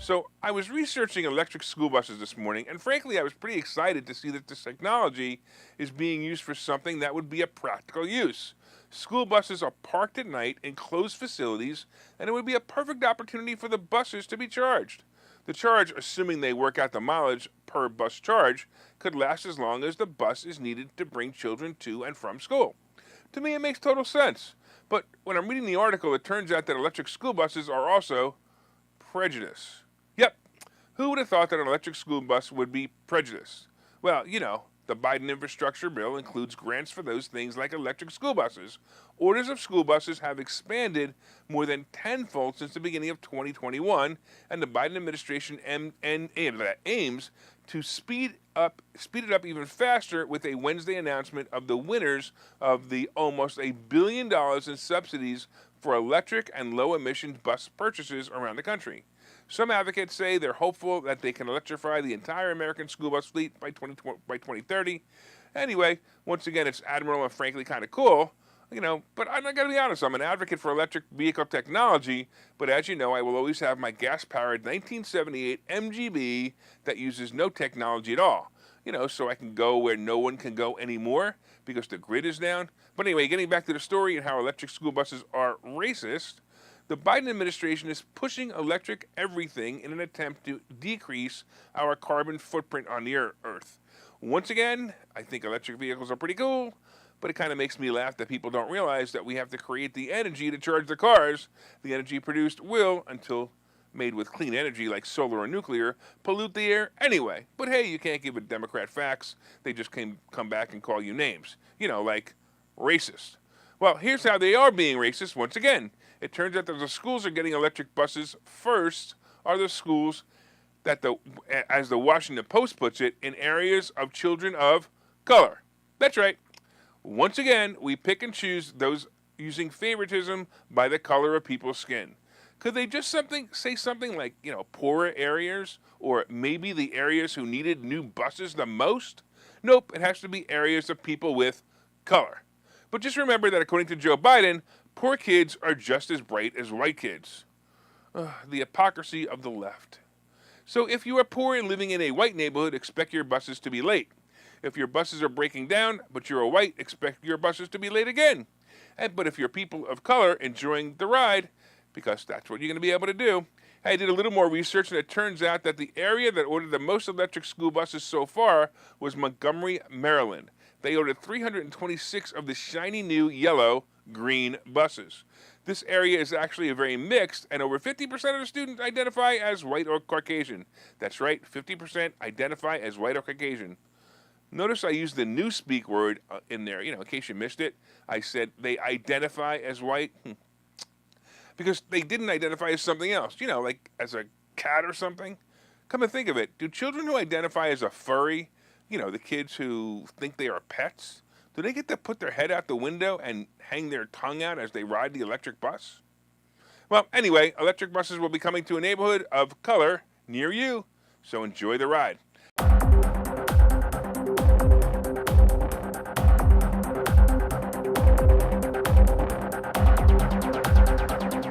So I was researching electric school buses this morning, and frankly, I was pretty excited to see that this technology is being used for something that would be a practical use. School buses are parked at night in closed facilities, and it would be a perfect opportunity for the buses to be charged. The charge, assuming they work out the mileage per bus charge, could last as long as the bus is needed to bring children to and from school. To me, it makes total sense. But when I'm reading the article, it turns out that electric school buses are also prejudice. Yep, who would have thought that an electric school bus would be prejudiced? Well, the Biden infrastructure bill includes grants for those things like electric school buses. Orders of school buses have expanded more than tenfold since the beginning of 2021, and the Biden administration aims to speed it up even faster with a Wednesday announcement of the winners of the almost $1 billion in subsidies for electric and low emission bus purchases around the country. Some advocates say they're hopeful that they can electrify the entire American school bus fleet by 2030. Anyway, once again, it's admirable and frankly kind of cool, but I'm not going to be honest. I'm an advocate for electric vehicle technology, but as you know, I will always have my gas-powered 1978 MGB that uses no technology at all, so I can go where no one can go anymore because the grid is down. But anyway, getting back to the story and how electric school buses are racist, the Biden administration is pushing electric everything in an attempt to decrease our carbon footprint on the Earth. Once again, I think electric vehicles are pretty cool, but it kind of makes me laugh that people don't realize that we have to create the energy to charge the cars. The energy produced will, until made with clean energy like solar or nuclear, pollute the air anyway. But hey, you can't give a Democrat facts. They just come back and call you names. Like racist. Well, here's how they are being racist once again. It turns out that the schools are getting electric buses first are the schools that, as the Washington Post puts it, in areas of children of color. That's right. Once again, we pick and choose those using favoritism by the color of people's skin. Could they just say something like, poorer areas, or maybe the areas who needed new buses the most? Nope, it has to be areas of people with color. But just remember that according to Joe Biden, poor kids are just as bright as white kids. The hypocrisy of the left. So if you are poor and living in a white neighborhood, expect your buses to be late. If your buses are breaking down, but you're a white, expect your buses to be late again. But if you're people of color enjoying the ride, because that's what you're going to be able to do. I did a little more research, and it turns out that the area that ordered the most electric school buses so far was Montgomery, Maryland. They ordered 326 of the shiny new yellow green buses. This area is actually a very mixed, and over 50% of the students identify as white or Caucasian. That's right, 50% identify as white or Caucasian. Notice I used the newspeak word in there, in case you missed it. I said they identify as white because they didn't identify as something else, like as a cat or something. Come and think of it, do children who identify as a furry, the kids who think they are pets, do they get to put their head out the window and hang their tongue out as they ride the electric bus? Well, anyway, electric buses will be coming to a neighborhood of color near you, so enjoy the ride.